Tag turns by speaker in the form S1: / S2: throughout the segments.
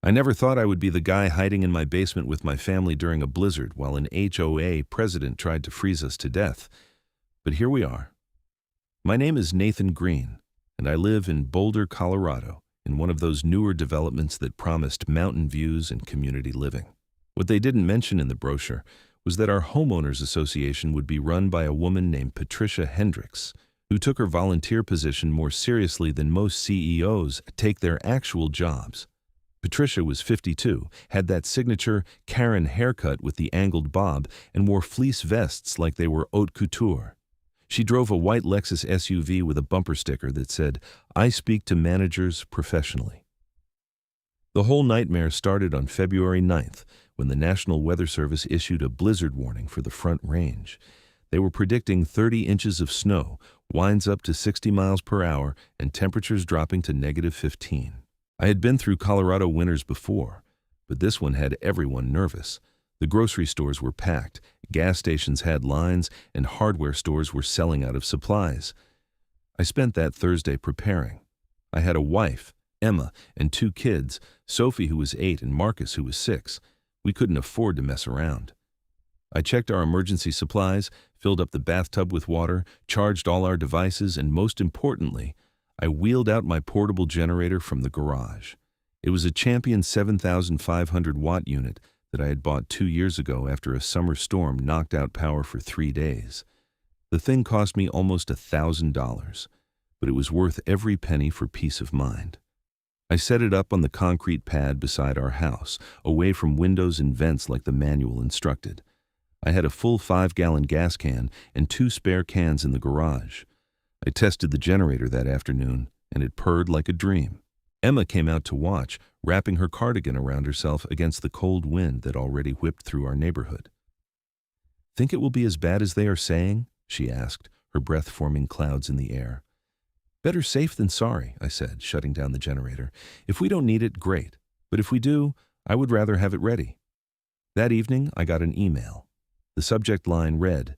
S1: I never thought I would be the guy hiding in my basement with my family during a blizzard while an HOA president tried to freeze us to death. But here we are. My name is Nathan Greene, and I live in Boulder, Colorado, in one of those newer developments that promised mountain views and community living. What they didn't mention in the brochure was that our homeowners association would be run by a woman named Patricia Hendricks, who took her volunteer position more seriously than most CEOs take their actual jobs. Patricia was 52, had that signature Karren haircut with the angled bob, and wore fleece vests like they were haute couture. She drove a white Lexus SUV with a bumper sticker that said, "I speak to managers professionally." The whole nightmare started on February 9th, when the National Weather Service issued a blizzard warning for the Front Range. They were predicting 30 inches of snow, winds up to 60 miles per hour, and temperatures dropping to -15. I had been through Colorado winters before, but this one had everyone nervous. The grocery stores were packed, gas stations had lines, and hardware stores were selling out of supplies. I spent that Thursday preparing. I had a wife, Emma, and 2 kids, Sophie, who was 8, and Marcus, who was 6. We couldn't afford to mess around. I checked our emergency supplies, filled up the bathtub with water, charged all our devices, and most importantly, I wheeled out my portable generator from the garage. It was a Champion 7,500-watt unit that I had bought 2 years ago after a summer storm knocked out power for 3 days. The thing cost me almost $1,000, but it was worth every penny for peace of mind. I set it up on the concrete pad beside our house, away from windows and vents like the manual instructed. I had a full 5-gallon gas can and 2 spare cans in the garage. I tested the generator that afternoon, and it purred like a dream. Emma came out to watch, wrapping her cardigan around herself against the cold wind that already whipped through our neighborhood. "Think it will be as bad as they are saying?" she asked, her breath forming clouds in the air. "Better safe than sorry," I said, shutting down the generator. "If we don't need it, great. But if we do, I would rather have it ready." That evening, I got an email. The subject line read,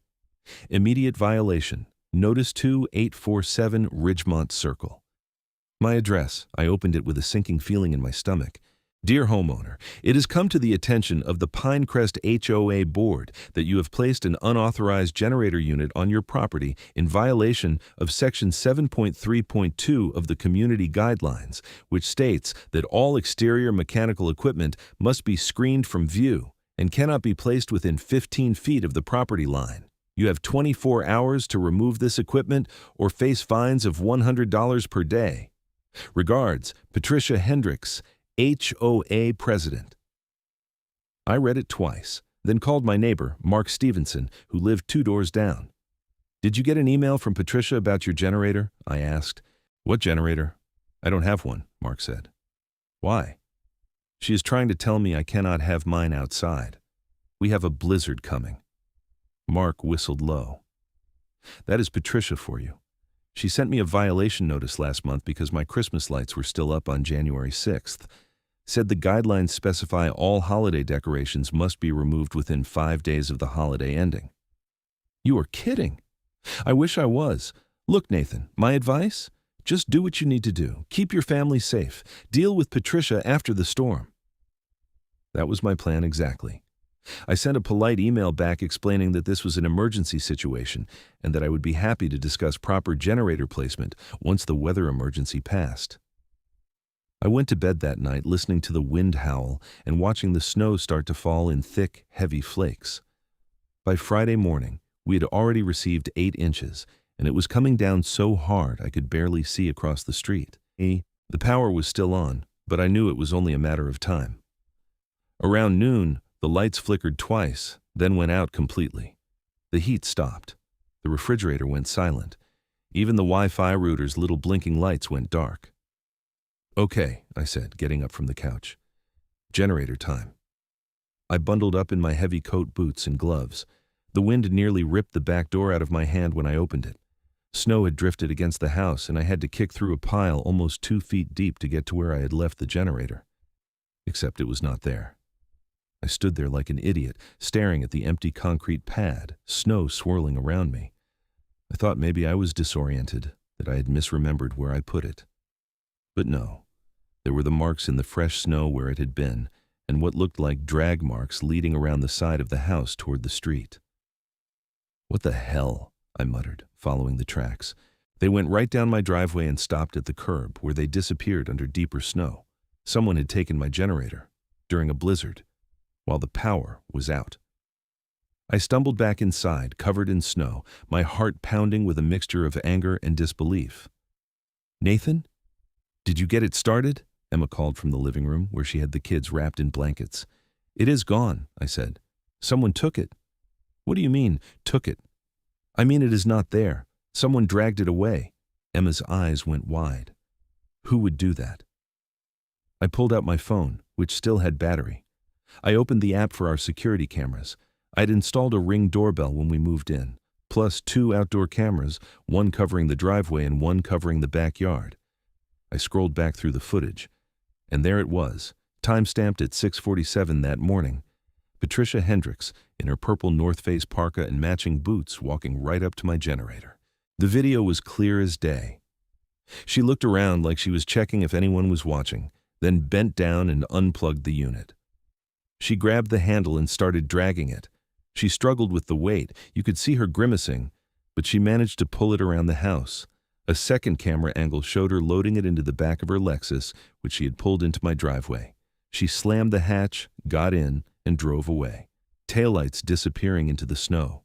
S1: "Immediate violation. Notice 2847 Ridgemont Circle." My address, I opened it with a sinking feeling in my stomach. "Dear homeowner, it has come to the attention of the Pinecrest HOA board that you have placed an unauthorized generator unit on your property in violation of Section 7.3.2 of the Community Guidelines, which states that all exterior mechanical equipment must be screened from view and cannot be placed within 15 feet of the property line. You have 24 hours to remove this equipment or face fines of $100 per day. Regards, Patricia Hendricks, HOA President." I read it twice, then called my neighbor, Mark Stevenson, who lived 2 doors down. "Did you get an email from Patricia about your generator?" I asked. "What generator?" "I don't have one," Mark said. "Why?" "She is trying to tell me I cannot have mine outside. We have a blizzard coming." Mark whistled low. "That is Patricia for you. She sent me a violation notice last month because my Christmas lights were still up on January 6th. Said the guidelines specify all holiday decorations must be removed within 5 days of the holiday ending." "You are kidding." "I wish I was. Look, Nathan, my advice? Just do what you need to do. Keep your family safe. Deal with Patricia after the storm." That was my plan exactly. I sent a polite email back explaining that this was an emergency situation and that I would be happy to discuss proper generator placement once the weather emergency passed. I went to bed that night listening to the wind howl and watching the snow start to fall in thick, heavy flakes. By Friday morning, we had already received 8 inches, and it was coming down so hard I could barely see across the street. The power was still on, but I knew it was only a matter of time. Around noon, the lights flickered twice, then went out completely. The heat stopped. The refrigerator went silent. Even the Wi-Fi router's little blinking lights went dark. "Okay," I said, getting up from the couch. "Generator time." I bundled up in my heavy coat, boots, and gloves. The wind nearly ripped the back door out of my hand when I opened it. Snow had drifted against the house, and I had to kick through a pile almost 2 feet deep to get to where I had left the generator. Except it was not there. I stood there like an idiot, staring at the empty concrete pad, snow swirling around me. I thought maybe I was disoriented, that I had misremembered where I put it. But no, There were the marks in the fresh snow where it had been, and what looked like drag marks leading around the side of the house toward the street. "What the hell?" I muttered, following the tracks. They went right down my driveway and stopped at the curb, where they disappeared under deeper snow. Someone had taken my generator during a blizzard, while the power was out. I stumbled back inside, covered in snow, my heart pounding with a mixture of anger and disbelief. "Nathan? Did you get it started?" Emma called from the living room, where she had the kids wrapped in blankets. "It is gone," I said. "Someone took it." "What do you mean, took it?" "I mean it is not there. Someone dragged it away." Emma's eyes went wide. "Who would do that?" I pulled out my phone, which still had battery. I opened the app for our security cameras. I'd installed a Ring doorbell when we moved in, plus 2 outdoor cameras, one covering the driveway and one covering the backyard. I scrolled back through the footage, and there it was, time-stamped at 6:47 that morning. Patricia Hendricks, in her purple North Face parka and matching boots, walking right up to my generator. The video was clear as day. She looked around like she was checking if anyone was watching, then bent down and unplugged the unit. She grabbed the handle and started dragging it. She struggled with the weight. You could see her grimacing, but she managed to pull it around the house. A second camera angle showed her loading it into the back of her Lexus, which she had pulled into my driveway. She slammed the hatch, got in, and drove away, taillights disappearing into the snow.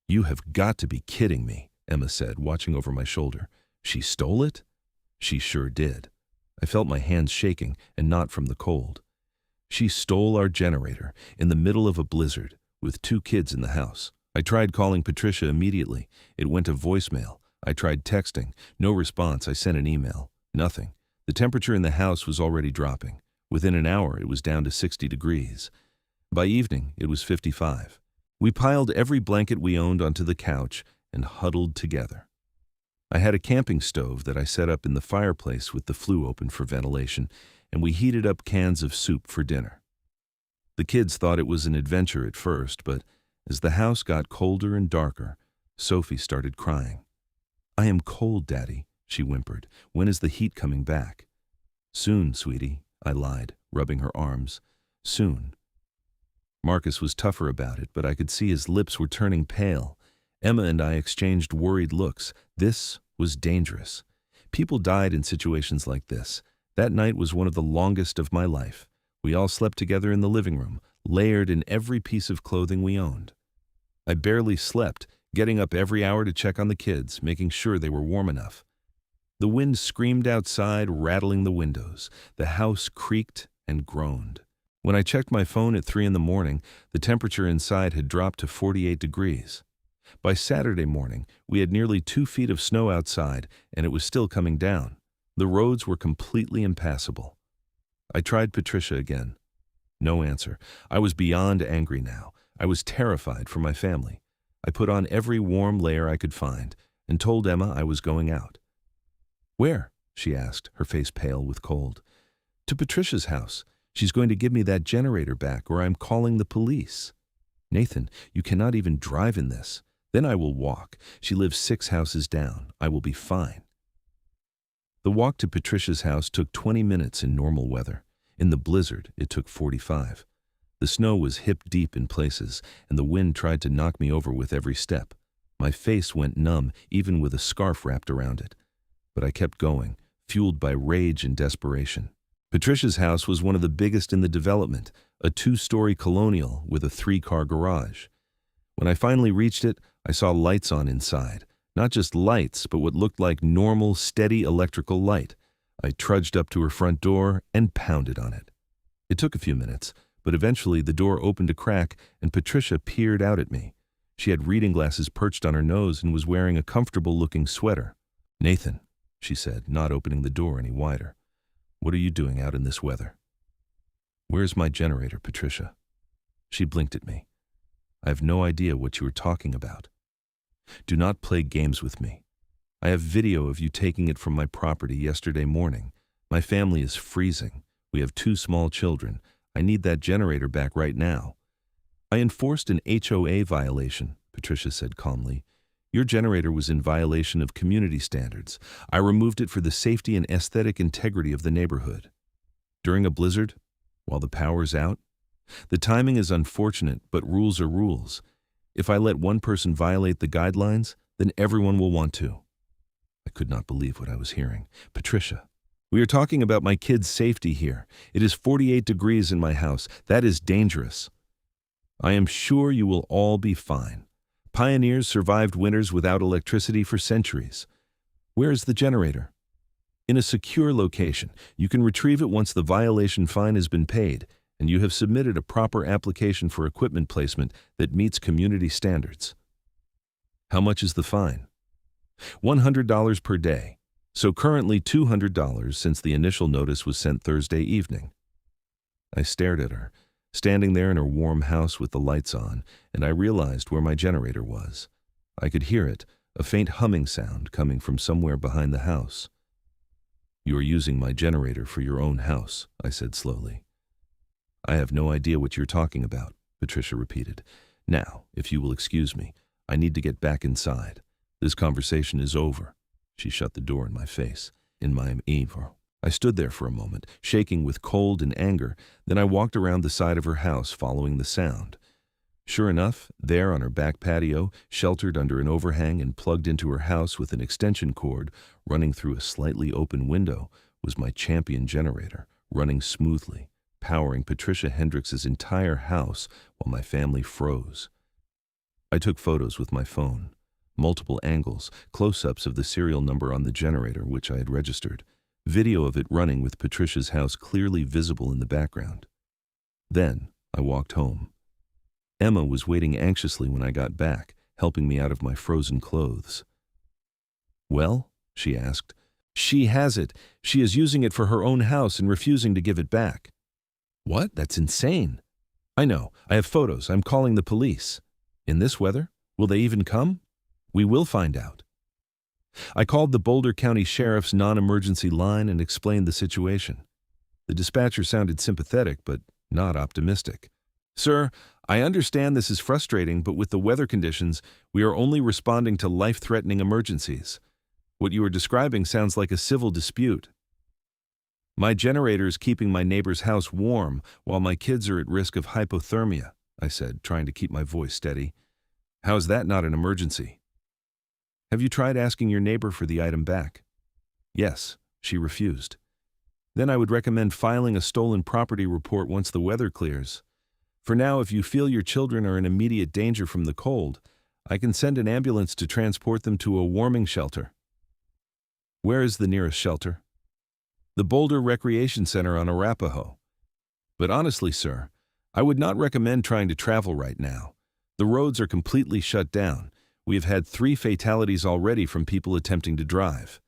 S1: "You have got to be kidding me," Emma said, watching over my shoulder. "She stole it?" "She sure did." I felt my hands shaking, and not from the cold. "She stole our generator in the middle of a blizzard with 2 kids in the house." I tried calling Patricia immediately. It went to voicemail. I tried texting. No response. I sent an email. Nothing. The temperature in the house was already dropping. Within an hour, it was down to 60 degrees. By evening, it was 55. We piled every blanket we owned onto the couch and huddled together. I had a camping stove that I set up in the fireplace with the flue open for ventilation, and we heated up cans of soup for dinner. The kids thought it was an adventure at first, but as the house got colder and darker, Sophie started crying. "I am cold, Daddy," she whimpered. "When is the heat coming back?" "Soon, sweetie," I lied, rubbing her arms. "Soon." Marcus was tougher about it, but I could see his lips were turning pale. Emma and I exchanged worried looks. This was dangerous. People died in situations like this. That night was one of the longest of my life. We all slept together in the living room, layered in every piece of clothing we owned. I barely slept, getting up every hour to check on the kids, making sure they were warm enough. The wind screamed outside, rattling the windows. The house creaked and groaned. When I checked my phone at 3 in the morning, the temperature inside had dropped to 48 degrees. By Saturday morning, we had nearly 2 feet of snow outside, and it was still coming down. The roads were completely impassable. I tried Patricia again. No answer. I was beyond angry now. I was terrified for my family. I put on every warm layer I could find and told Emma I was going out. "Where?" she asked, her face pale with cold. "To Patricia's house. She's going to give me that generator back, or I'm calling the police." "Nathan, you cannot even drive in this." "Then I will walk. She lives 6 houses down. I will be fine." The walk to Patricia's house took 20 minutes in normal weather. In the blizzard, it took 45. The snow was hip-deep in places, and the wind tried to knock me over with every step. My face went numb, even with a scarf wrapped around it. But I kept going, fueled by rage and desperation. Patricia's house was one of the biggest in the development, a 2-story colonial with a 3-car garage. When I finally reached it, I saw lights on inside. Not just lights, but what looked like normal, steady electrical light. I trudged up to her front door and pounded on it. It took a few minutes, but eventually the door opened a crack and Patricia peered out at me. She had reading glasses perched on her nose and was wearing a comfortable-looking sweater. "Nathan," she said, not opening the door any wider. "What are you doing out in this weather?" "Where's my generator, Patricia?" She blinked at me. "I have no idea what you are talking about." "Do not play games with me. I have video of you taking it from my property yesterday morning. My family is freezing. We have 2 small children. I need that generator back right now." "I enforced an HOA violation," Patricia said calmly. "Your generator was in violation of community standards. I removed it for the safety and aesthetic integrity of the neighborhood." During a blizzard? While the power's out? The timing is unfortunate, but rules are rules. If I let one person violate the guidelines, then everyone will want to. I could not believe what I was hearing. Patricia, we are talking about my kids' safety here. It is 48 degrees in my house. That is dangerous. I am sure you will all be fine. Pioneers survived winters without electricity for centuries. Where is the generator? In a secure location. You can retrieve it once the violation fine has been paid, and you have submitted a proper application for equipment placement that meets community standards. How much is the fine? $100 per day. So currently $200 since the initial notice was sent Thursday evening. I stared at her, standing there in her warm house with the lights on, and I realized where my generator was. I could hear it, a faint humming sound coming from somewhere behind the house. You are using my generator for your own house, I said slowly. I have no idea what you're talking about, Patricia repeated. Now, if you will excuse me, I need to get back inside. This conversation is over. She shut the door in my face. In my evil. I stood there for a moment, shaking with cold and anger. Then I walked around the side of her house, following the sound. Sure enough, there on her back patio, sheltered under an overhang and plugged into her house with an extension cord running through a slightly open window, was my champion generator, running smoothly, powering Patricia Hendricks' entire house while my family froze. I took photos with my phone. Multiple angles, close-ups of the serial number on the generator which I had registered, video of it running with Patricia's house clearly visible in the background. Then I walked home. Emma was waiting anxiously when I got back, helping me out of my frozen clothes. Well? She asked. She has it. She is using it for her own house and refusing to give it back. What? That's insane. I know. I have photos. I'm calling the police. In this weather? Will they even come? We will find out. I called the Boulder County Sheriff's non-emergency line and explained the situation. The dispatcher sounded sympathetic, but not optimistic. Sir, I understand this is frustrating, but with the weather conditions, we are only responding to life-threatening emergencies. What you are describing sounds like a civil dispute. My generator is keeping my neighbor's house warm while my kids are at risk of hypothermia, I said, trying to keep my voice steady. How is that not an emergency? Have you tried asking your neighbor for the item back? Yes, she refused. Then I would recommend filing a stolen property report once the weather clears. For now, if you feel your children are in immediate danger from the cold, I can send an ambulance to transport them to a warming shelter. Where is the nearest shelter? The Boulder Recreation Center on Arapahoe. But honestly, sir, I would not recommend trying to travel right now. The roads are completely shut down. We have had 3 fatalities already from people attempting to drive.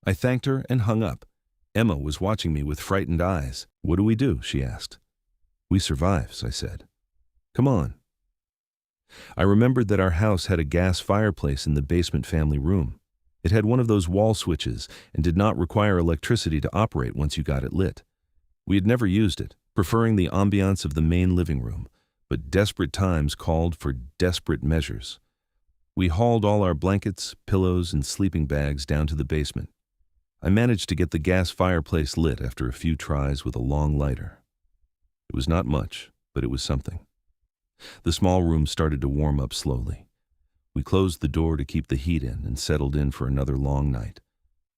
S1: I thanked her and hung up. Emma was watching me with frightened eyes. What do we do? She asked. We survive, I said. Come on. I remembered that our house had a gas fireplace in the basement family room. It had one of those wall switches and did not require electricity to operate once you got it lit. We had never used it, preferring the ambiance of the main living room, but desperate times called for desperate measures. We hauled all our blankets, pillows, and sleeping bags down to the basement. I managed to get the gas fireplace lit after a few tries with a long lighter. It was not much, but it was something. The small room started to warm up slowly. We closed the door to keep the heat in and settled in for another long night.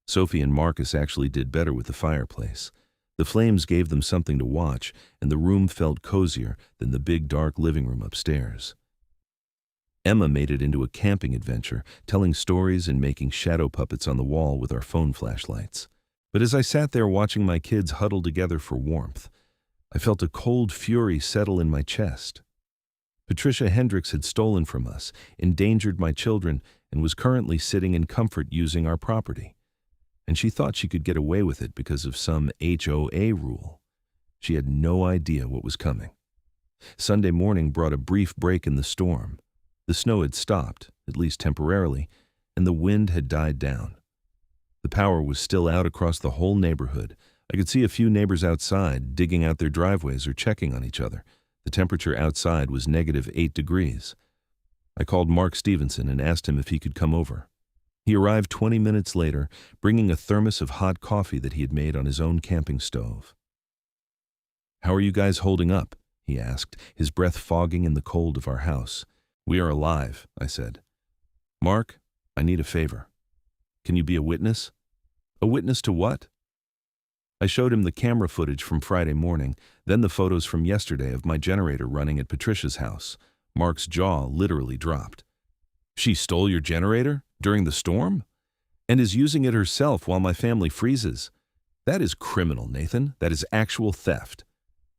S1: Sophie and Marcus actually did better with the fireplace. The flames gave them something to watch, and the room felt cozier than the big dark living room upstairs. Emma made it into a camping adventure, telling stories and making shadow puppets on the wall with our phone flashlights. But as I sat there watching my kids huddle together for warmth, I felt a cold fury settle in my chest. Patricia Hendricks had stolen from us, endangered my children, and was currently sitting in comfort using our property. And she thought she could get away with it because of some HOA rule. She had no idea what was coming. Sunday morning brought a brief break in the storm. The snow had stopped, at least temporarily, and the wind had died down. The power was still out across the whole neighborhood. I could see a few neighbors outside, digging out their driveways or checking on each other. The temperature outside was -8 degrees. I called Mark Stevenson and asked him if he could come over. He arrived 20 minutes later, bringing a thermos of hot coffee that he had made on his own camping stove. "How are you guys holding up?" he asked, his breath fogging in the cold of our house. "We are alive," I said. "Mark, I need a favor. Can you be a witness?" "A witness to what?" I showed him the camera footage from Friday morning, then the photos from yesterday of my generator running at Patricia's house. Mark's jaw literally dropped. "She stole your generator? During the storm? And is using it herself while my family freezes? That is criminal, Nathan. That is actual theft."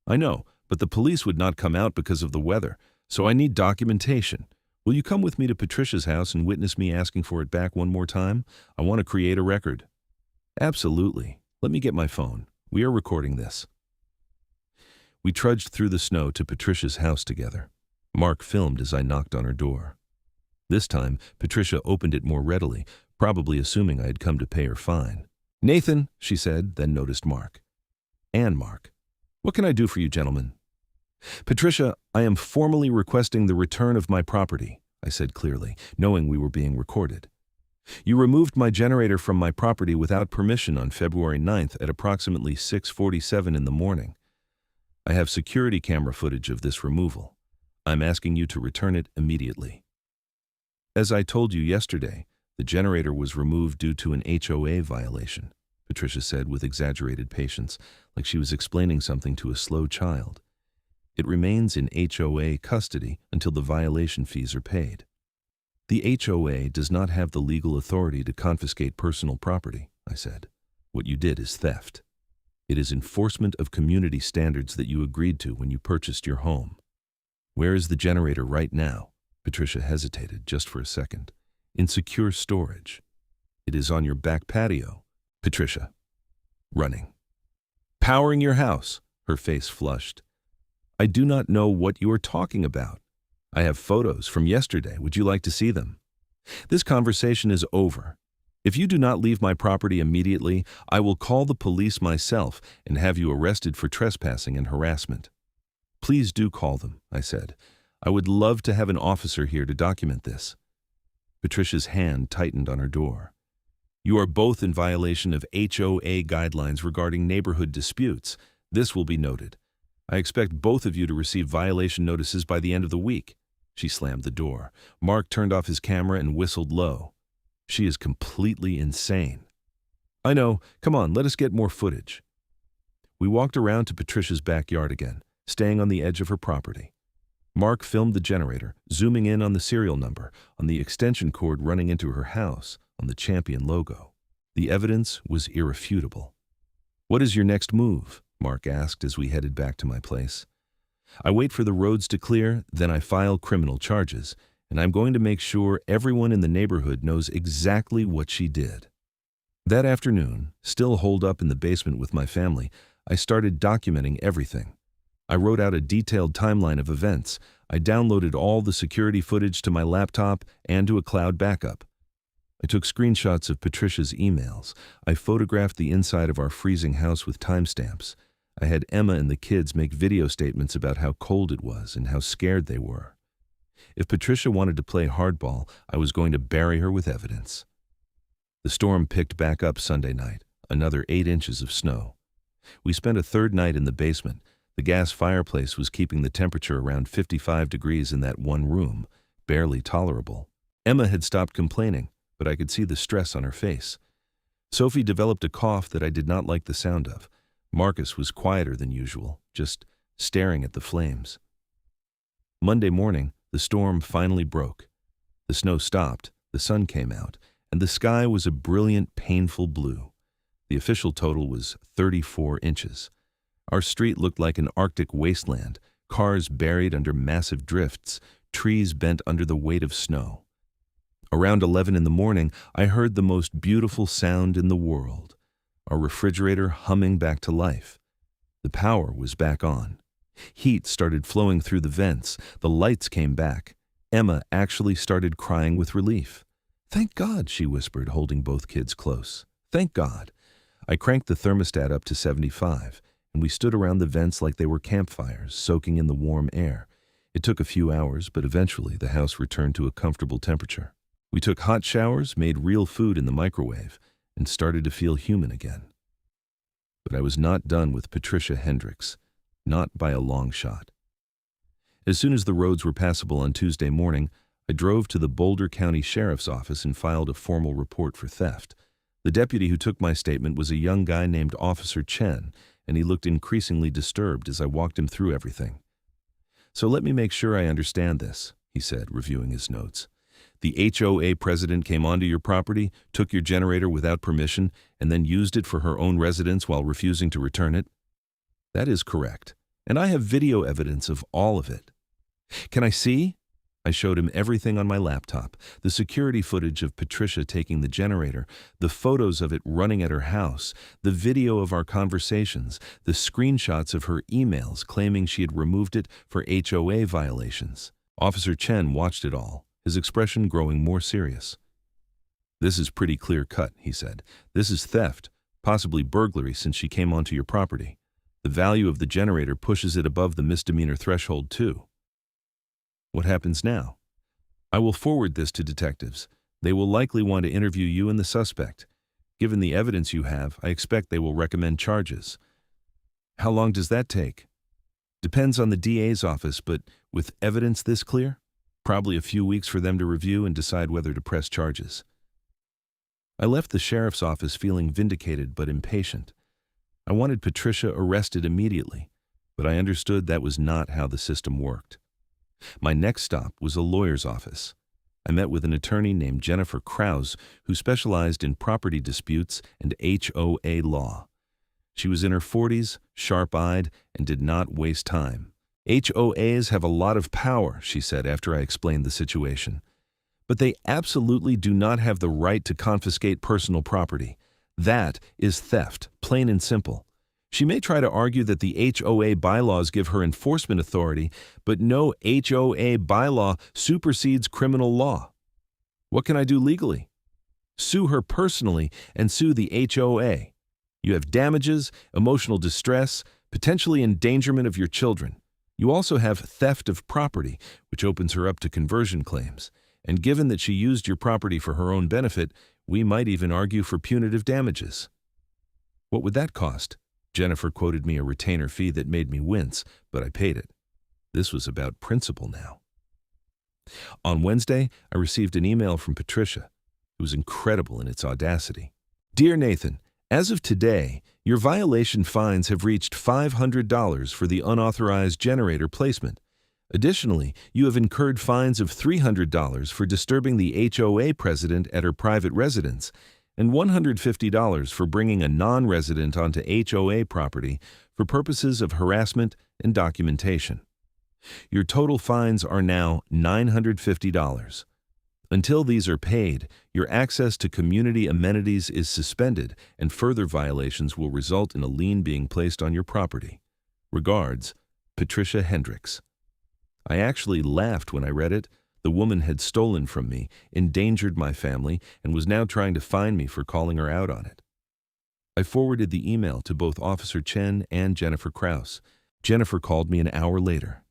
S1: "I know, but the police would not come out because of the weather, so I need documentation. Will you come with me to Patricia's house and witness me asking for it back one more time? I want to create a record." "Absolutely. Let me get my phone. We are recording this." We trudged through the snow to Patricia's house together. Mark filmed as I knocked on her door. This time, Patricia opened it more readily, probably assuming I had come to pay her fine. "Nathan," she said, then noticed Mark. "And Mark. What can I do for you, gentlemen?" "Patricia, I am formally requesting the return of my property," I said clearly, knowing we were being recorded. "You removed my generator from my property without permission on February 9th at approximately 6:47 in the morning. I have security camera footage of this removal. I'm asking you to return it immediately." "As I told you yesterday, the generator was removed due to an HOA violation," Patricia said with exaggerated patience, like she was explaining something to a slow child. "It remains in HOA custody until the violation fees are paid." "The HOA does not have the legal authority to confiscate personal property," I said. "What you did is theft. It is enforcement of community standards that you agreed to when you purchased your home." "Where is the generator right now?" Patricia hesitated just for a second. "In secure storage. It is on your back patio." "Patricia." "Running." "Powering your house." Her face flushed. "I do not know what you are talking about. I have photos from yesterday. Would you like to see them?" "This conversation is over. If you do not leave my property immediately, I will call the police myself and have you arrested for trespassing and harassment." "Please do call them," I said. "I would love to have an officer here to document this." Patricia's hand tightened on her door. "You are both in violation of HOA guidelines regarding neighborhood disputes. This will be noted. I expect both of you to receive violation notices by the end of the week." She slammed the door. Mark turned off his camera and whistled low. "She is completely insane." "I know. Come on, let us get more footage." We walked around to Patricia's backyard again, staying on the edge of her property. Mark filmed the generator, zooming in on the serial number, on the extension cord running into her house, on the Champion logo. The evidence was irrefutable. "What is your next move?" Mark asked as we headed back to my place. "I wait for the roads to clear, then I file criminal charges, and I'm going to make sure everyone in the neighborhood knows exactly what she did." That afternoon, still holed up in the basement with my family, I started documenting everything. I wrote out a detailed timeline of events. I downloaded all the security footage to my laptop and to a cloud backup. I took screenshots of Patricia's emails. I photographed the inside of our freezing house with timestamps. I had Emma and the kids make video statements about how cold it was and how scared they were. If Patricia wanted to play hardball, I was going to bury her with evidence. The storm picked back up Sunday night, another 8 inches of snow. We spent a third night in the basement. The gas fireplace was keeping the temperature around 55 degrees in that one room, barely tolerable. Emma had stopped complaining, but I could see the stress on her face. Sophie developed a cough that I did not like the sound of. Marcus was quieter than usual, just staring at the flames. Monday morning, the storm finally broke. The snow stopped, the sun came out, and the sky was a brilliant, painful blue. The official total was 34 inches. Our street looked like an Arctic wasteland, cars buried under massive drifts, trees bent under the weight of snow. Around 11 in the morning, I heard the most beautiful sound in the world, our refrigerator humming back to life. The power was back on. Heat started flowing through the vents. The lights came back. Emma actually started crying with relief. "Thank God," she whispered, holding both kids close. "Thank God." I cranked the thermostat up to 75, and we stood around the vents like they were campfires, soaking in the warm air. It took a few hours, but eventually the house returned to a comfortable temperature. We took hot showers, made real food in the microwave, and started to feel human again. But I was not done with Patricia Hendricks. not by a long shot. As soon as the roads were passable on Tuesday morning, I drove to the Boulder County Sheriff's Office and filed a formal report for theft. The deputy who took my statement was a young guy named Officer Chen, and he looked increasingly disturbed as I walked him through everything. "So let me make sure I understand this," he said, reviewing his notes. "The HOA president came onto your property, took your generator without permission, and then used it for her own residence while refusing to return it?" "That is correct, and I have video evidence of all of it." "Can I see?" I showed him everything on my laptop, the security footage of Patricia taking the generator, the photos of it running at her house, the video of our conversations, the screenshots of her emails claiming she had removed it for HOA violations. Officer Chen watched it all, his expression growing more serious. "This is pretty clear-cut," he said. "This is theft, possibly burglary since she came onto your property. The value of the generator pushes it above the misdemeanor threshold, too." "What happens now?" "I will forward this to detectives. They will likely want to interview you and the suspect. Given the evidence you have, I expect they will recommend charges." "How long does that take?" "Depends on the DA's office, but with evidence this clear, probably a few weeks for them to review and decide whether to press charges." I left the sheriff's office feeling vindicated but impatient. I wanted Patricia arrested immediately, but I understood that was not how the system worked. My next stop was a lawyer's office. I met with an attorney named Jennifer Krause, who specialized in property disputes and HOA law. She was in her 40s, sharp-eyed, and did not waste time. "HOAs have a lot of power," she said after I explained the situation. "But they absolutely do not have the right to confiscate personal property. That is theft, plain and simple. She may try to argue that the HOA bylaws give her enforcement authority, but no HOA bylaw supersedes criminal law. What can I do legally? Sue her personally and sue the HOA. You have damages, emotional distress, potentially endangerment of your children. You also have theft of property, which opens her up to conversion claims. And given that she used your property for her own benefit, we might even argue for punitive damages." "What would that cost?" Jennifer quoted me a retainer fee that made me wince, but I paid it. This was about principle now. On Wednesday, I received an email from Patricia. It was incredible in its audacity. "Dear Nathan, as of today, your violation fines have reached $500 for the unauthorized generator placement. Additionally, you have incurred fines of $300 for disturbing the HOA president at her private residence, and $150 for bringing a non-resident onto HOA property for purposes of harassment and documentation. Your total fines are now $950. Until these are paid, your access to community amenities is suspended, and further violations will result in a lien being placed on your property. Regards, Patricia Hendricks." I actually laughed when I read it. The woman had stolen from me, endangered my family, and was now trying to fine me for calling her out on it. I forwarded the email to both Officer Chen and Jennifer Krause. Jennifer called me an hour later.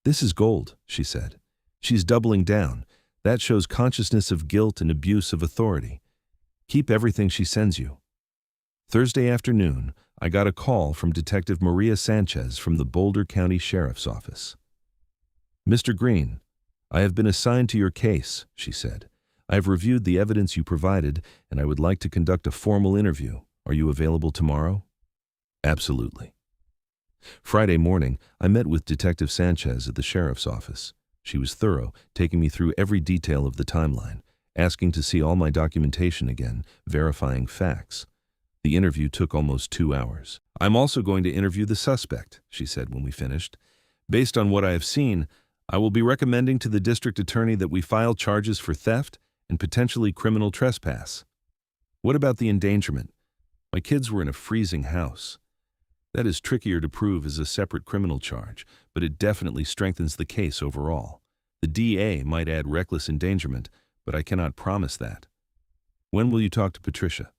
S1: "This is gold," she said. "She's doubling down. That shows consciousness of guilt and abuse of authority. Keep everything she sends you." Thursday afternoon, I got a call from Detective Maria Sanchez from the Boulder County Sheriff's Office. "Mr. Greene, I have been assigned to your case," she said. "I have reviewed the evidence you provided, and I would like to conduct a formal interview. Are you available tomorrow?" "Absolutely." Friday morning, I met with Detective Sanchez at the sheriff's office. She was thorough, taking me through every detail of the timeline, asking to see all my documentation again, verifying facts. The interview took almost 2 hours. "I'm also going to interview the suspect," she said when we finished. "Based on what I have seen, I will be recommending to the district attorney that we file charges for theft and potentially criminal trespass." "What about the endangerment? My kids were in a freezing house." "That is trickier to prove as a separate criminal charge, but it definitely strengthens the case overall. The DA might add reckless endangerment, but I cannot promise that." "When will you talk to Patricia?"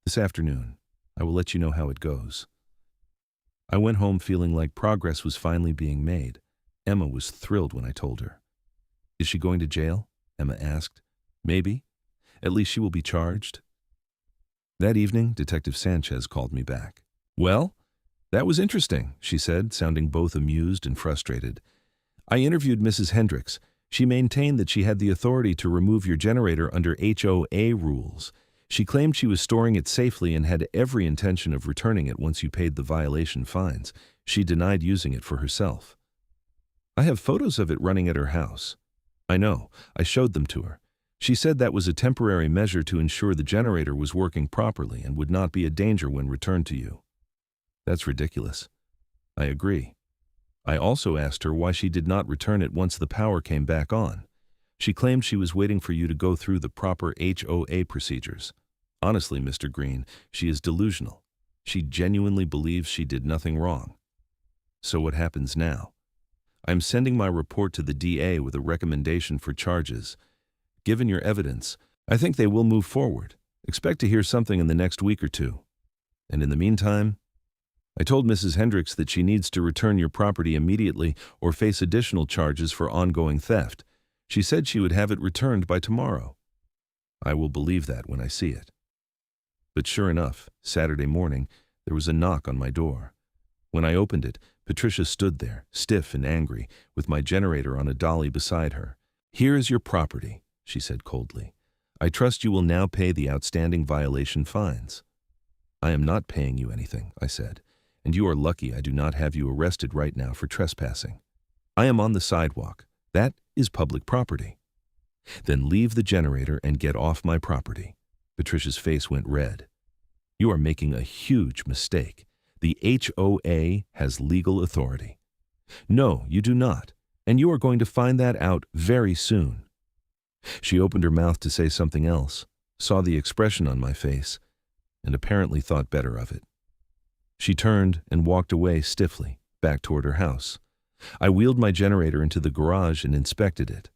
S1: "This afternoon. I will let you know how it goes." I went home feeling like progress was finally being made. Emma was thrilled when I told her. "Is she going to jail?" Emma asked. "Maybe. At least she will be charged." That evening, Detective Sanchez called me back. "Well, That was interesting, she said, sounding both amused and frustrated. I interviewed Mrs. Hendricks. She maintained that she had the authority to remove your generator under HOA rules. She claimed she was storing it safely and had every intention of returning it once you paid the violation fines. She denied using it for herself. I have photos of it running at her house. I know. I showed them to her. She said that was a temporary measure to ensure the generator was working properly and would not be a danger when returned to you. That's ridiculous. I agree. I also asked her why she did not return it once the power came back on. She claimed she was waiting for you to go through the proper HOA procedures. Honestly, Mr. Greene, she is delusional. She genuinely believes she did nothing wrong. So what happens now? I'm sending my report to the DA with a recommendation for charges. Given your evidence, I think they will move forward. Expect to hear something in the next week or two. And in the meantime, I told Mrs. Hendricks that she needs to return your property immediately or face additional charges for ongoing theft. She said she would have it returned by tomorrow. I will believe that when I see it. But sure enough, Saturday morning, there was a knock on my door. When I opened it, Patricia stood there, stiff and angry, with my generator on a dolly beside her. Here is your property, she said coldly. I trust you will now pay the outstanding violation fines. I am not paying you anything, I said, and you are lucky I do not have you arrested right now for trespassing. I am on the sidewalk. That is public property. Then leave the generator and get off my property. Patricia's face went red. You are making a huge mistake. The HOA has legal authority. No, you do not, and you are going to find that out very soon. She opened her mouth to say something else, saw the expression on my face, and apparently thought better of it. She turned and walked away stiffly, back toward her house. I wheeled my generator into the garage and inspected it.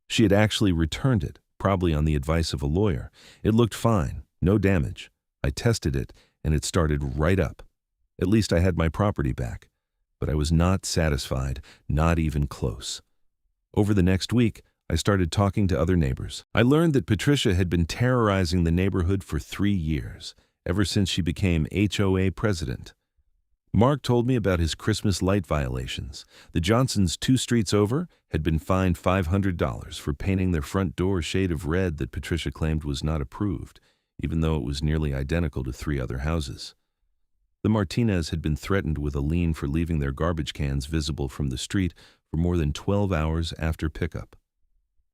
S1: She had actually returned it, probably on the advice of a lawyer. It looked fine, no damage. I tested it, and it started right up. At least I had my property back. But I was not satisfied, not even close. Over the next week, I started talking to other neighbors. I learned that Patricia had been terrorizing the neighborhood for 3 years, ever since she became HOA president. Mark told me about his Christmas light violations. The Johnsons 2 streets over had been fined $500 for painting their front door a shade of red that Patricia claimed was not approved, even though it was nearly identical to 3 other houses. The Martinez had been threatened with a lien for leaving their garbage cans visible from the street for more than 12 hours after pickup.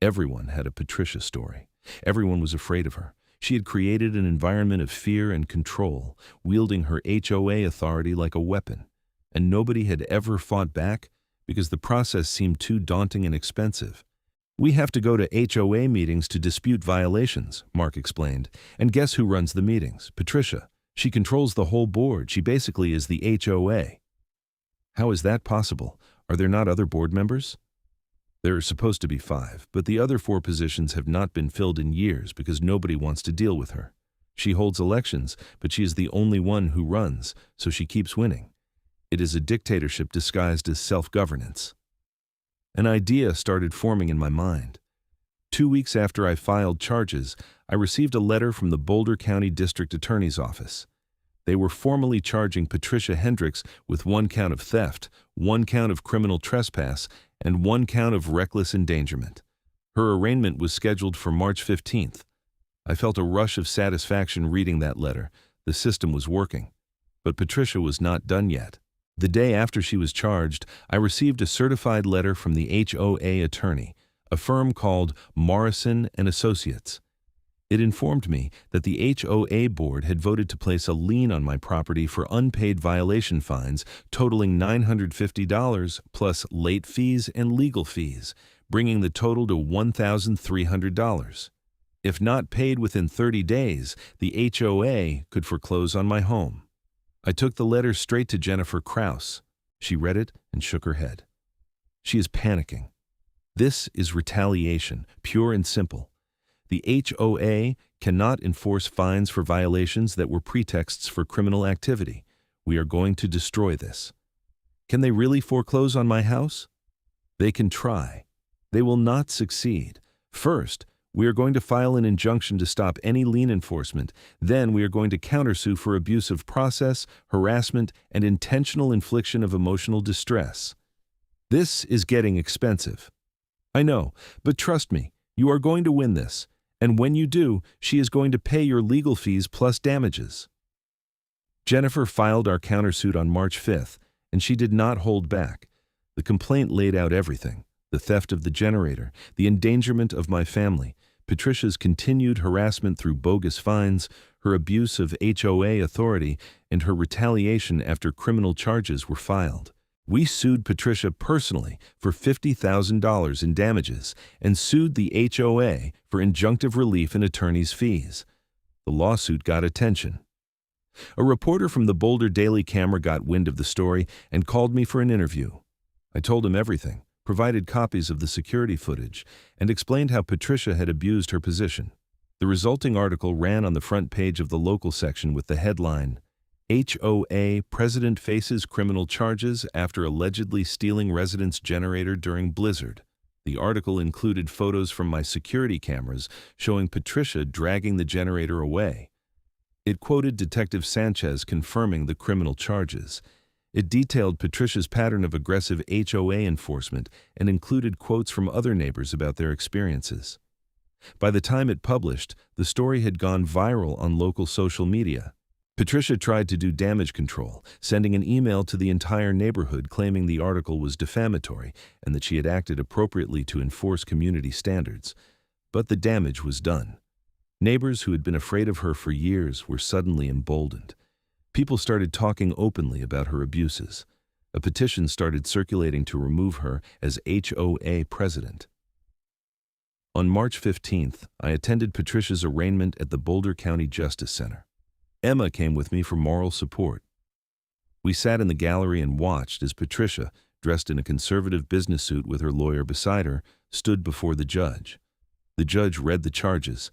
S1: Everyone had a Patricia story. Everyone was afraid of her. She had created an environment of fear and control, wielding her HOA authority like a weapon, and nobody had ever fought back because the process seemed too daunting and expensive. We have to go to HOA meetings to dispute violations, Mark explained, and guess who runs the meetings? Patricia. She controls the whole board. She basically is the HOA. How is that possible? Are there not other board members? There are supposed to be 5, but the other 4 positions have not been filled in years because nobody wants to deal with her. She holds elections, but she is the only one who runs, so she keeps winning. It is a dictatorship disguised as self-governance. An idea started forming in my mind. 2 weeks after I filed charges, I received a letter from the Boulder County District Attorney's Office. They were formally charging Patricia Hendricks with 1 count of theft, 1 count of criminal trespass, and 1 count of reckless endangerment. Her arraignment was scheduled for March 15th. I felt a rush of satisfaction reading that letter. The system was working. But Patricia was not done yet. The day after she was charged, I received a certified letter from the HOA attorney, a firm called Morrison & Associates. It informed me that the HOA board had voted to place a lien on my property for unpaid violation fines totaling $950 plus late fees and legal fees, bringing the total to $1,300. If not paid within 30 days, the HOA could foreclose on my home. I took the letter straight to Jennifer Krause. She read it and shook her head. She is panicking. This is retaliation, pure and simple. The HOA cannot enforce fines for violations that were pretexts for criminal activity. We are going to destroy this. Can they really foreclose on my house? They can try. They will not succeed. First, We are going to file an injunction to stop any lien enforcement. Then we are going to countersue for abuse of process, harassment, and intentional infliction of emotional distress. This is getting expensive. I know, but trust me, you are going to win this. And when you do, she is going to pay your legal fees plus damages. Jennifer filed our countersuit on March 5th, and she did not hold back. The complaint laid out everything: the theft of the generator, the endangerment of my family, Patricia's continued harassment through bogus fines, her abuse of HOA authority, and her retaliation after criminal charges were filed. We sued Patricia personally for $50,000 in damages and sued the HOA for injunctive relief and attorney's fees. The lawsuit got attention. A reporter from the Boulder Daily Camera got wind of the story and called me for an interview. I told him everything, provided copies of the security footage, and explained how Patricia had abused her position. The resulting article ran on the front page of the local section with the headline, HOA President Faces Criminal Charges After Allegedly Stealing Residents' Generator During Blizzard. The article included photos from my security cameras showing Patricia dragging the generator away. It quoted Detective Sanchez confirming the criminal charges. It detailed Patricia's pattern of aggressive HOA enforcement and included quotes from other neighbors about their experiences. By the time it published, the story had gone viral on local social media. Patricia tried to do damage control, sending an email to the entire neighborhood claiming the article was defamatory and that she had acted appropriately to enforce community standards. But the damage was done. Neighbors who had been afraid of her for years were suddenly emboldened. People started talking openly about her abuses. A petition started circulating to remove her as HOA president. On March 15th, I attended Patricia's arraignment at the Boulder County Justice Center. Emma came with me for moral support. We sat in the gallery and watched as Patricia, dressed in a conservative business suit with her lawyer beside her, stood before the judge. The judge read the charges: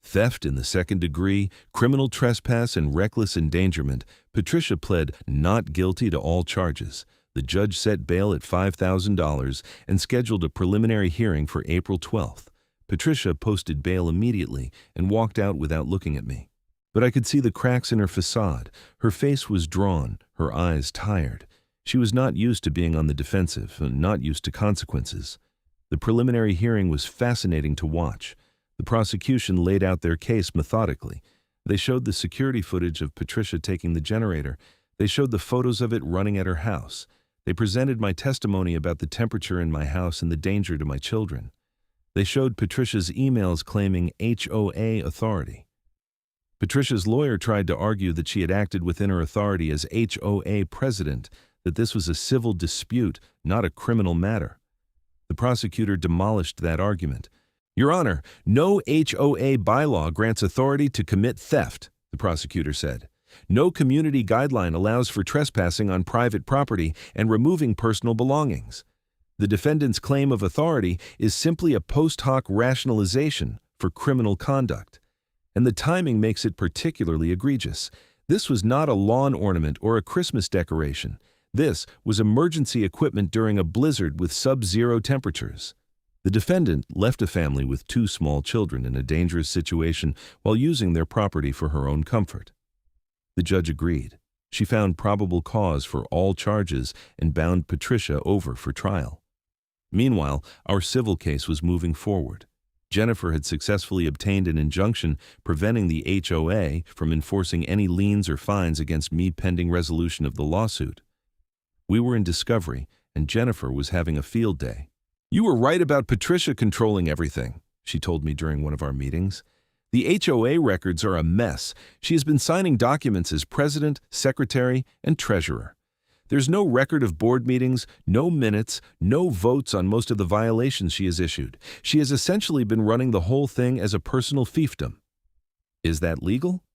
S1: theft in the second degree, criminal trespass, and reckless endangerment. Patricia pled not guilty to all charges. The judge set bail at $5,000 and scheduled a preliminary hearing for April 12th. Patricia posted bail immediately and walked out without looking at me. But I could see the cracks in her facade. Her face was drawn, her eyes tired. She was not used to being on the defensive and not used to consequences. The preliminary hearing was fascinating to watch. The prosecution laid out their case methodically. They showed the security footage of Patricia taking the generator. They showed the photos of it running at her house. They presented my testimony about the temperature in my house and the danger to my children. They showed Patricia's emails claiming HOA authority. Patricia's lawyer tried to argue that she had acted within her authority as HOA president, that this was a civil dispute, not a criminal matter. The prosecutor demolished that argument. "Your Honor, no HOA bylaw grants authority to commit theft," the prosecutor said. "No community guideline allows for trespassing on private property and removing personal belongings. The defendant's claim of authority is simply a post hoc rationalization for criminal conduct. And the timing makes it particularly egregious. This was not a lawn ornament or a Christmas decoration. This was emergency equipment during a blizzard with sub-zero temperatures. The defendant left a family with 2 small children in a dangerous situation while using their property for her own comfort." The judge agreed. She found probable cause for all charges and bound Patricia over for trial. Meanwhile, our civil case was moving forward. Jennifer had successfully obtained an injunction preventing the HOA from enforcing any liens or fines against me pending resolution of the lawsuit. We were in discovery, and Jennifer was having a field day. "You were right about Patricia controlling everything," she told me during one of our meetings. "The HOA records are a mess. She has been signing documents as president, secretary, and treasurer. There's no record of board meetings, no minutes, no votes on most of the violations she has issued. She has essentially been running the whole thing as a personal fiefdom." Is that legal?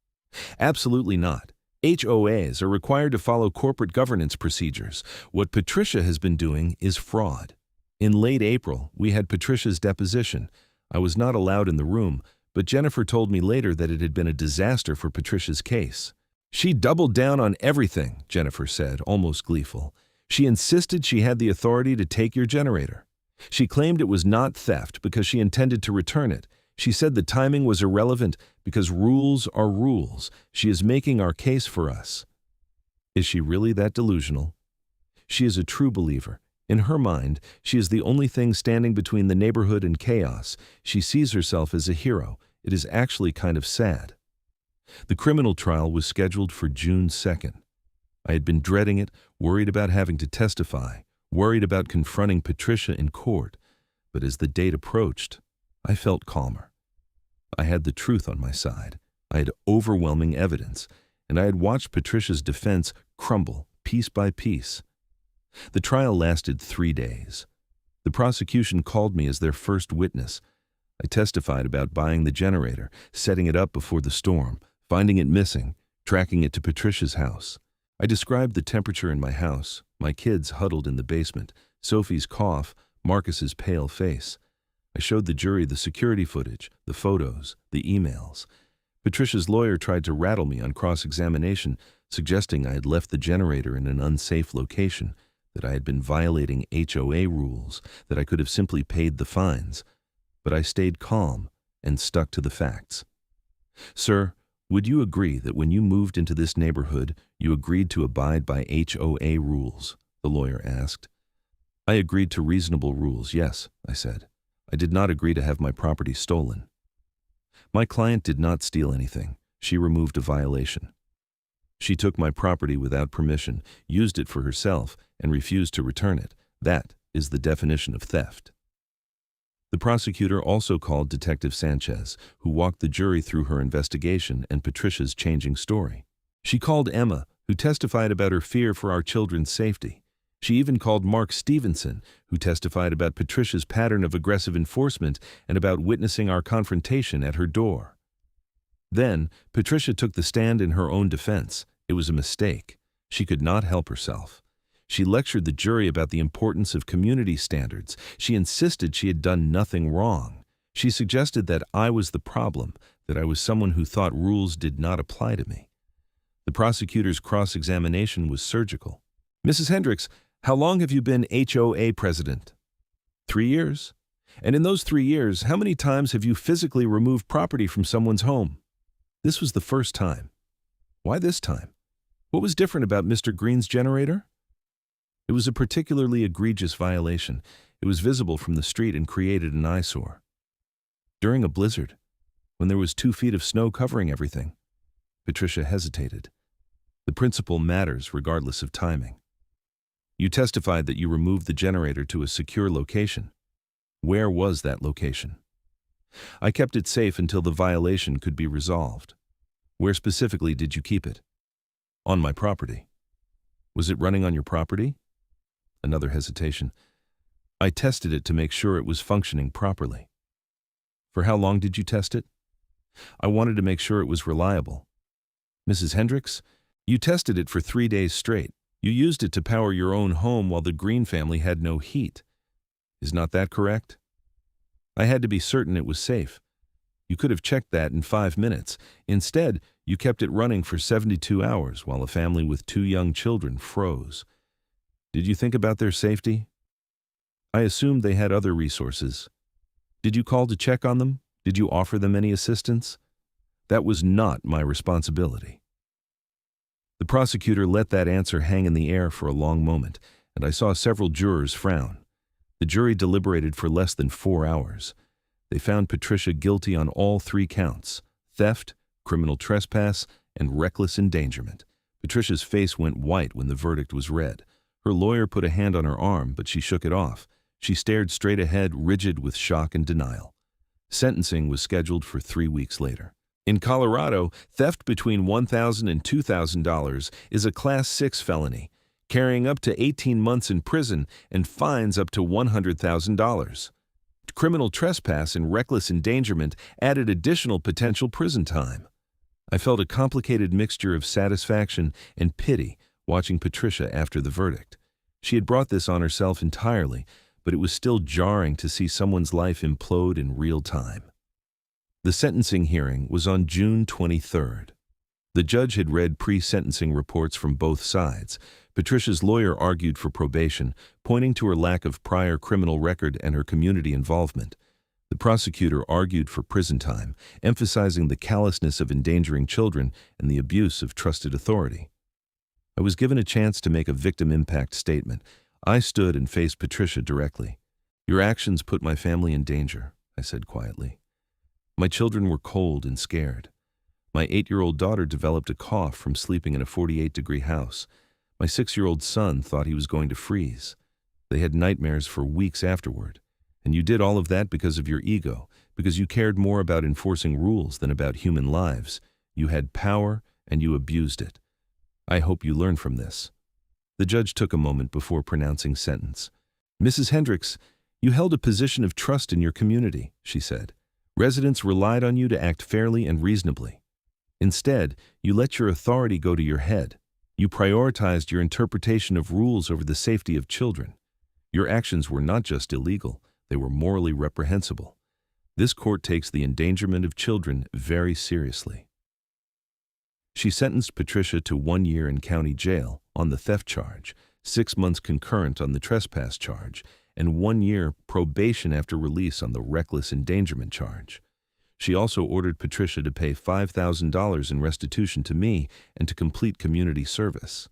S1: Absolutely not. HOAs are required to follow corporate governance procedures. What Patricia has been doing is fraud. In late April, we had Patricia's deposition. I was not allowed in the room, but Jennifer told me later that it had been a disaster for Patricia's case. "She doubled down on everything," Jennifer said, almost gleeful. "She insisted she had the authority to take your generator. She claimed it was not theft because she intended to return it. She said the timing was irrelevant because rules are rules. She is making our case for us. Is she really that delusional? She is a true believer. In her mind, she is the only thing standing between the neighborhood and chaos. She sees herself as a hero. It is actually kind of sad. The criminal trial was scheduled for June 2nd. I had been dreading it, worried about having to testify, worried about confronting Patricia in court. But as the date approached, I felt calmer. I had the truth on my side. I had overwhelming evidence, and I had watched Patricia's defense crumble piece by piece. The trial lasted 3 days. The prosecution called me as their first witness. I testified about buying the generator, setting it up before the storm, finding it missing, tracking it to Patricia's house. I described the temperature in my house, my kids huddled in the basement, Sophie's cough, Marcus's pale face. I showed the jury the security footage, the photos, the emails. Patricia's lawyer tried to rattle me on cross-examination, suggesting I had left the generator in an unsafe location, that I had been violating HOA rules, that I could have simply paid the fines. But I stayed calm and stuck to the facts. Sir, would you agree that when you moved into this neighborhood, you agreed to abide by HOA rules? The lawyer asked. I agreed to reasonable rules, yes, I said. I did not agree to have my property stolen. My client did not steal anything. She removed a violation. She took my property without permission, used it for herself, and refused to return it. That is the definition of theft. The prosecutor also called Detective Sanchez, who walked the jury through her investigation and Patricia's changing story. She called Emma, who testified about her fear for our children's safety. She even called Mark Stevenson, who testified about Patricia's pattern of aggressive enforcement and about witnessing our confrontation at her door. Then, Patricia took the stand in her own defense. It was a mistake. She could not help herself. She lectured the jury about the importance of community standards. She insisted she had done nothing wrong. She suggested that I was the problem, that I was someone who thought rules did not apply to me. The prosecutor's cross-examination was surgical. Mrs. Hendricks, how long have you been HOA president? 3 years. And in those 3 years, how many times have you physically removed property from someone's home? This was the first time. Why this time? What was different about Mr. Greene's generator? It was a particularly egregious violation. It was visible from the street and created an eyesore. During a blizzard, when there was 2 feet of snow covering everything. Patricia hesitated. The principle matters regardless of timing. You testified that you removed the generator to a secure location. Where was that location? I kept it safe until the violation could be resolved. Where specifically did you keep it? On my property. Was it running on your property? Another hesitation. I tested it to make sure it was functioning properly. For how long did you test it? I wanted to make sure it was reliable. Mrs. Hendricks, you tested it for 3 days straight. You used it to power your own home while the Greene family had no heat. Is not that correct? I had to be certain it was safe. You could have checked that in 5 minutes. Instead, you kept it running for 72 hours while a family with 2 young children froze. Did you think about their safety? I assumed they had other resources. Did you call to check on them? Did you offer them any assistance? That was not my responsibility. The prosecutor let that answer hang in the air for a long moment, and I saw several jurors frown. The jury deliberated for less than 4 hours. They found Patricia guilty on all 3 counts: theft, criminal trespass, and reckless endangerment. Patricia's face went white when the verdict was read. Her lawyer put a hand on her arm, but she shook it off. She stared straight ahead, rigid with shock and denial. Sentencing was scheduled for 3 weeks later. In Colorado, theft between $1,000 and $2,000 is a Class 6 felony, carrying up to 18 months in prison and fines up to $100,000. Criminal trespass and reckless endangerment added additional potential prison time. I felt a complicated mixture of satisfaction and pity watching Patricia after the verdict. She had brought this on herself entirely, but it was still jarring to see someone's life implode in real time. The sentencing hearing was on June 23rd. The judge had read pre-sentencing reports from both sides. Patricia's lawyer argued for probation, pointing to her lack of prior criminal record and her community involvement. The prosecutor argued for prison time, emphasizing the callousness of endangering children and the abuse of trusted authority. I was given a chance to make a victim impact statement. I stood and faced Patricia directly. "Your actions put my family in danger," I said quietly. "My children were cold and scared. My 8-year-old daughter developed a cough from sleeping in a 48-degree house. My 6-year-old son thought he was going to freeze. They had nightmares for weeks afterward. And you did all of that because of your ego, because you cared more about enforcing rules than about human lives. You had power, and you abused it. I hope you learn from this." The judge took a moment before pronouncing sentence. "Mrs. Hendricks, you held a position of trust in your community," she said. "Residents relied on you to act fairly and reasonably. Instead, you let your authority go to your head. You prioritized your interpretation of rules over the safety of children. Your actions were not just illegal, they were morally reprehensible. This court takes the endangerment of children very seriously." She sentenced Patricia to 1 year in county jail on the theft charge, 6 months concurrent on the trespass charge, and 1 year probation after release on the reckless endangerment charge. She also ordered Patricia to pay $5,000 in restitution to me and to complete community service.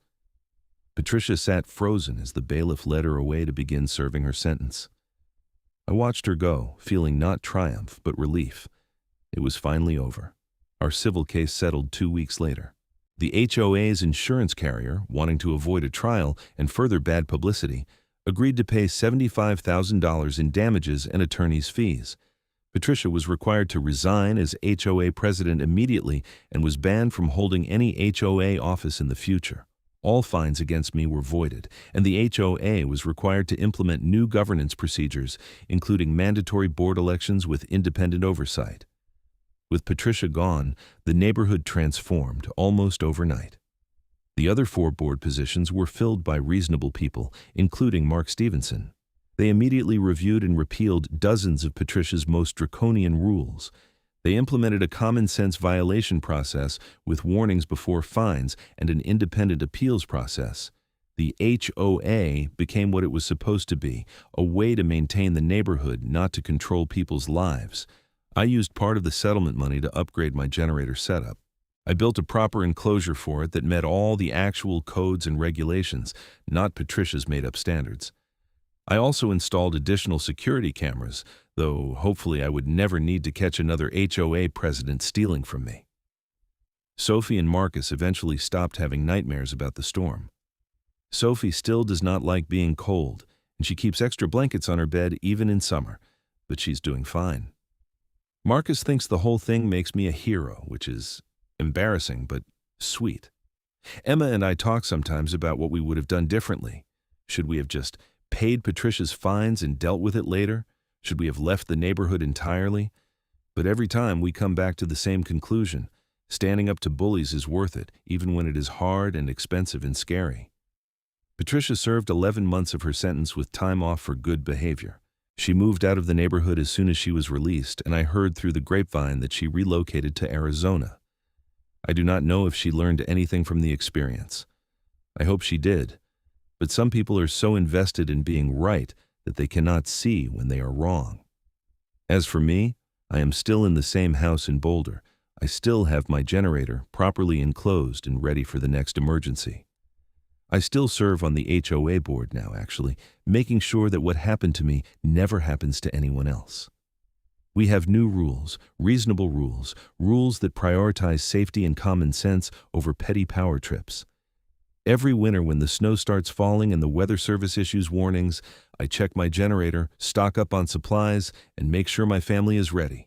S1: Patricia sat frozen as the bailiff led her away to begin serving her sentence. I watched her go, feeling not triumph but relief. It was finally over. Our civil case settled 2 weeks later. The HOA's insurance carrier, wanting to avoid a trial and further bad publicity, agreed to pay $75,000 in damages and attorney's fees. Patricia was required to resign as HOA president immediately and was banned from holding any HOA office in the future. All fines against me were voided, and the HOA was required to implement new governance procedures, including mandatory board elections with independent oversight. With Patricia gone, the neighborhood transformed almost overnight. The other 4 board positions were filled by reasonable people, including Mark Stevenson. They immediately reviewed and repealed dozens of Patricia's most draconian rules. They implemented a common-sense violation process with warnings before fines and an independent appeals process. The HOA became what it was supposed to be, a way to maintain the neighborhood, not to control people's lives. I used part of the settlement money to upgrade my generator setup. I built a proper enclosure for it that met all the actual codes and regulations, not Patricia's made-up standards. I also installed additional security cameras, though hopefully I would never need to catch another HOA president stealing from me. Sophie and Marcus eventually stopped having nightmares about the storm. Sophie still does not like being cold, and she keeps extra blankets on her bed even in summer, but she's doing fine. Marcus thinks the whole thing makes me a hero, which is embarrassing but sweet. Emma and I talk sometimes about what we would have done differently. Should we have just paid Patricia's fines and dealt with it later? Should we have left the neighborhood entirely? But every time we come back to the same conclusion. Standing up to bullies is worth it, even when it is hard and expensive and scary. Patricia served 11 months of her sentence with time off for good behavior. She moved out of the neighborhood as soon as she was released, and I heard through the grapevine that she relocated to Arizona. I do not know if she learned anything from the experience. I hope she did, but some people are so invested in being right that they cannot see when they are wrong. As for me, I am still in the same house in Boulder. I still have my generator properly enclosed and ready for the next emergency. I still serve on the HOA board now, actually, making sure that what happened to me never happens to anyone else. We have new rules, reasonable rules, rules that prioritize safety and common sense over petty power trips. Every winter when the snow starts falling and the weather service issues warnings, I check my generator, stock up on supplies, and make sure my family is ready.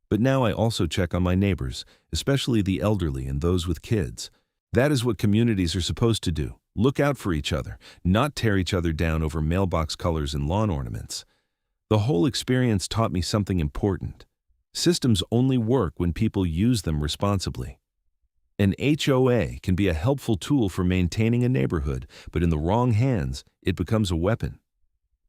S1: But now I also check on my neighbors, especially the elderly and those with kids. That is what communities are supposed to do. Look out for each other, not tear each other down over mailbox colors and lawn ornaments. The whole experience taught me something important. Systems only work when people use them responsibly. An HOA can be a helpful tool for maintaining a neighborhood, but in the wrong hands, it becomes a weapon.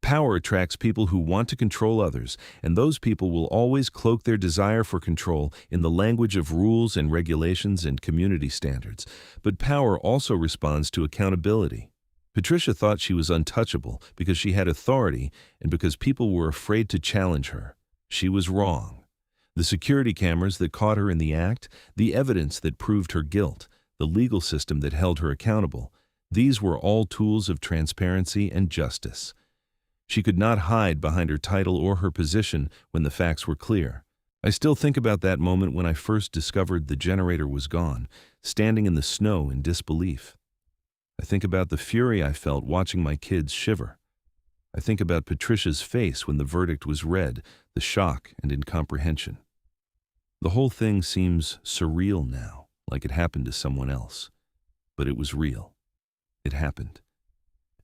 S1: Power attracts people who want to control others, and those people will always cloak their desire for control in the language of rules and regulations and community standards. But power also responds to accountability. Patricia thought she was untouchable because she had authority and because people were afraid to challenge her. She was wrong. The security cameras that caught her in the act, the evidence that proved her guilt, the legal system that held her accountable, these were all tools of transparency and justice. She could not hide behind her title or her position when the facts were clear. I still think about that moment when I first discovered the generator was gone, standing in the snow in disbelief. I think about the fury I felt watching my kids shiver. I think about Patricia's face when the verdict was read, the shock and incomprehension. The whole thing seems surreal now, like it happened to someone else. But it was real. It happened.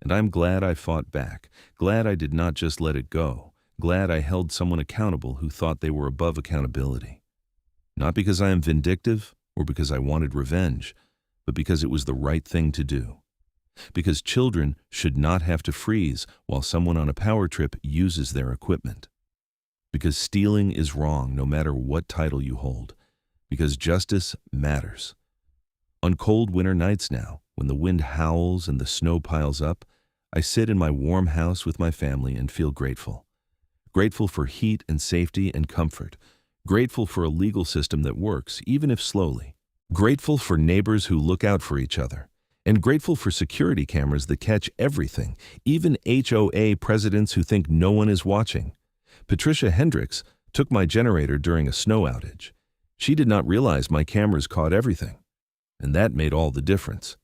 S1: And I'm glad I fought back, glad I did not just let it go, glad I held someone accountable who thought they were above accountability. Not because I am vindictive or because I wanted revenge, but because it was the right thing to do. Because children should not have to freeze while someone on a power trip uses their equipment. Because stealing is wrong no matter what title you hold. Because justice matters. On cold winter nights now, when the wind howls and the snow piles up, I sit in my warm house with my family and feel grateful. Grateful for heat and safety and comfort. Grateful for a legal system that works, even if slowly. Grateful for neighbors who look out for each other. And grateful for security cameras that catch everything, even HOA presidents who think no one is watching. Patricia Hendricks took my generator during a snow outage. She did not realize my cameras caught everything. And that made all the difference.